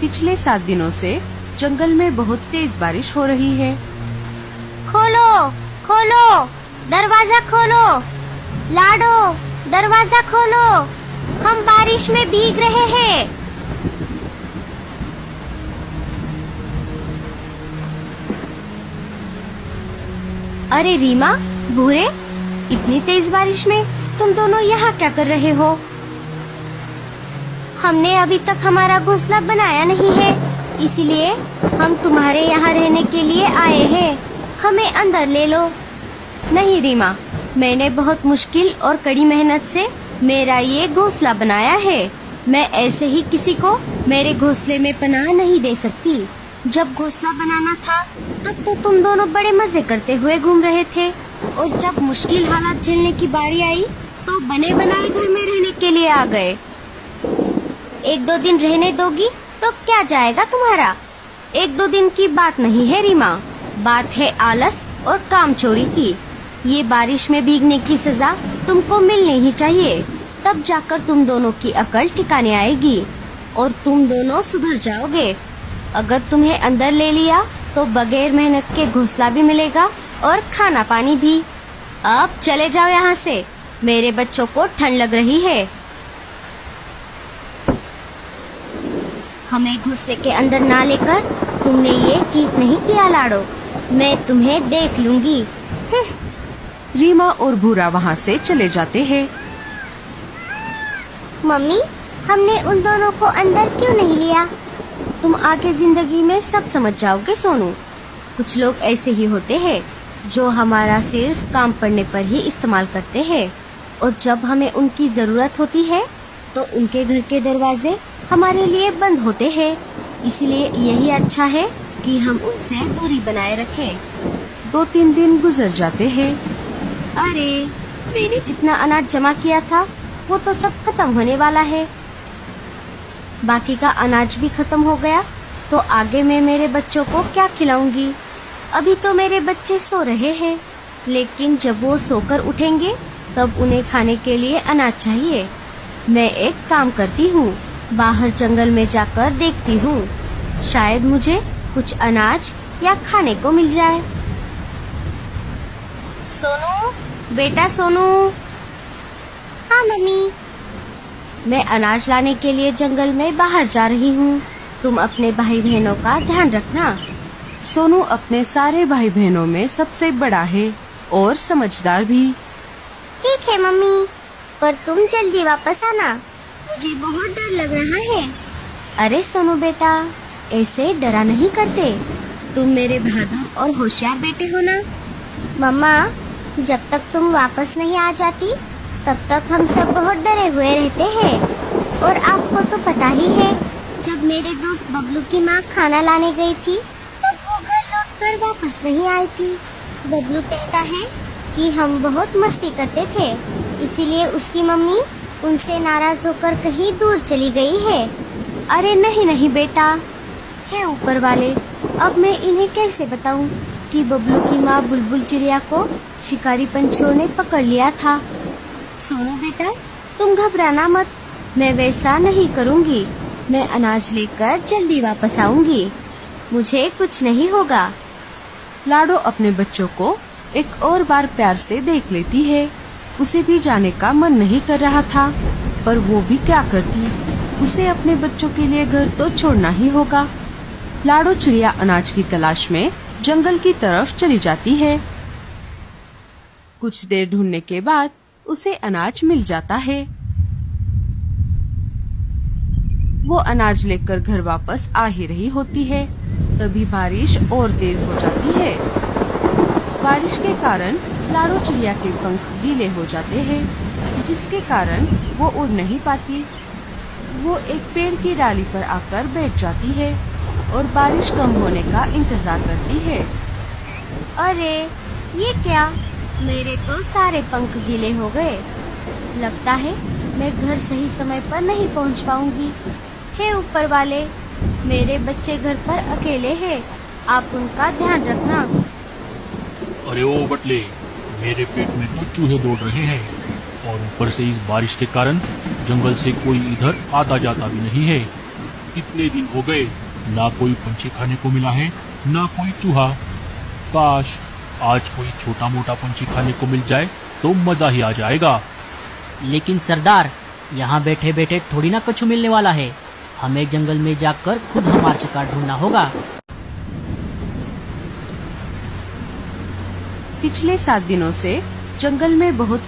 पिछले 7 दिनों से जंगल में बहुत तेज बारिश हो रही है। खोलो, खोलो, दरवाजा खोलो। लाडो, दरवाजा खोलो, हम बारिश में भीग रहे हैं। अरे रीमा, भूरे, इतनी तेज बारिश में तुम दोनों यहाँ क्या कर रहे हो? हमने अभी तक हमारा घोंसला बनाया नहीं है, इसलिए हम तुम्हारे यहाँ रहने के लिए आए हैं। हमें अंदर ले लो। नहीं रीमा, मैंने बहुत मुश्किल और कड़ी मेहनत से मेरा ये घोंसला बनाया है। मैं ऐसे ही किसी को मेरे घोंसले में पनाह नहीं दे सकती। जब घोंसला बनाना था तब तो तुम दोनों बड़े मजे करते हुए घूम रहे थे, और जब मुश्किल हालात झेलने की बारी आई तो बने बनाए घर में रहने के लिए आ गए। 1-2 दिन रहने दोगी तो क्या जाएगा तुम्हारा? 1-2 दिन की बात नहीं है रीमा, बात है आलस और कामचोरी की। ये बारिश में भीगने की सजा तुमको मिलनी ही चाहिए, तब जाकर तुम दोनों की अकल ठिकाने आएगी और तुम दोनों सुधर जाओगे। अगर तुम्हें अंदर ले लिया तो बगैर मेहनत के घोंसला भी मिलेगा और खाना पानी भी। अब चले जाओ यहाँ से, मेरे बच्चों को ठंड लग रही है। हमें घोंसले के अंदर ना लेकर तुमने ये ठीक नहीं किया लाडो, मैं तुम्हें देख लूंगी। रीमा और भूरा वहाँ से चले जाते हैं। मम्मी, हमने उन दोनों को अंदर क्यों नहीं लिया? तुम आगे जिंदगी में सब समझ जाओगे सोनू। कुछ लोग ऐसे ही होते हैं जो हमारा सिर्फ काम पड़ने पर ही इस्तेमाल करते हैं, और जब हमें उनकी जरूरत होती है तो उनके घर के दरवाजे हमारे लिए बंद होते हैं। इसलिए यही अच्छा है कि हम उनसे दूरी बनाए रखें। 2-3 दिन गुजर जाते हैं। अरे, मैंने जितना अनाज जमा किया था वो तो सब खत्म होने वाला है। बाकी का अनाज भी खत्म हो गया तो आगे मैं मेरे बच्चों को क्या खिलाऊंगी? अभी तो मेरे बच्चे सो रहे हैं, लेकिन जब वो सोकर उठेंगे तब उन्हें खाने के लिए अनाज चाहिए। मैं एक काम करती हूँ, बाहर जंगल में जाकर देखती हूँ, शायद मुझे कुछ अनाज या खाने को मिल जाए। सोनू, बेटा सोनू। हाँ मम्मी। मैं अनाज लाने के लिए जंगल में बाहर जा रही हूँ, तुम अपने भाई बहनों का ध्यान रखना। सोनू अपने सारे भाई बहनों में सबसे बड़ा है और समझदार भी। ठीक है मम्मी, पर तुम जल्दी वापस आना, मुझे बहुत डर लग रहा है। अरे सोनू बेटा, ऐसे डरा नहीं करते, तुम मेरे बहादुर और होशियार बेटे हो ना। मम्मा, जब तक तुम वापस नहीं आ जाती तब तक हम सब बहुत डरे हुए रहते हैं, और आपको तो पता ही है, जब मेरे दोस्त बबलू की माँ खाना लाने गई थी तब वो घर लौटकर वापस नहीं आई थी। बबलू कहता है कि हम बहुत मस्ती करते थे, इसीलिए उसकी मम्मी उनसे नाराज होकर कहीं दूर चली गई है। अरे नहीं नहीं बेटा, हे ऊपर वाले, अब मैं इन्हें कैसे बताऊं कि बबलू की माँ बुलबुल चिड़िया को शिकारी पंछियों ने पकड़ लिया था। सोनू बेटा, तुम घबराना मत, मैं वैसा नहीं करूँगी। मैं अनाज लेकर जल्दी वापस आऊंगी, मुझे कुछ नहीं होगा। लाडो अपने बच्चों को एक और बार प्यार से देख लेती है। उसे भी जाने का मन नहीं कर रहा था, पर वो भी क्या करती, उसे अपने बच्चों के लिए घर तो छोड़ना ही होगा। लाडो चिड़िया अनाज की तलाश में जंगल की तरफ चली जाती है। कुछ देर ढूंढने के बाद उसे अनाज मिल जाता है। वो अनाज लेकर घर वापस आ ही रही होती है, तभी बारिश और तेज हो जाती है। बारिश के कारण लाडो चिड़िया के पंख गीले हो जाते हैं, जिसके कारण वो उड़ नहीं पाती। वो एक पेड़ की डाली पर आकर बैठ जाती है और बारिश कम होने का इंतजार करती है। अरे ये क्या, मेरे तो सारे पंख गीले हो गए। लगता है मैं घर सही समय पर नहीं पहुंच पाऊंगी। हे ऊपर वाले, मेरे बच्चे घर पर अकेले हैं, आप उनका ध्यान रखना। अरे ओ बटले, मेरे पेट में तो चूहे दौड़ रहे हैं, और ऊपर से इस बारिश के कारण जंगल से कोई इधर आता जाता भी नहीं है। कितने दिन हो गए, ना कोई पंछी खाने को मिला है, ना कोई चूहा। काश आज कोई छोटा मोटा पंछी खाने को मिल जाए तो मजा ही आ जाएगा। लेकिन सरदार, यहाँ बैठे बैठे थोड़ी ना कुछ मिलने वाला है। हमें जंगल में जाकर खुद हमारा शिकार ढूंढना होगा। पिछले 7 दिनों से जंगल में बहुत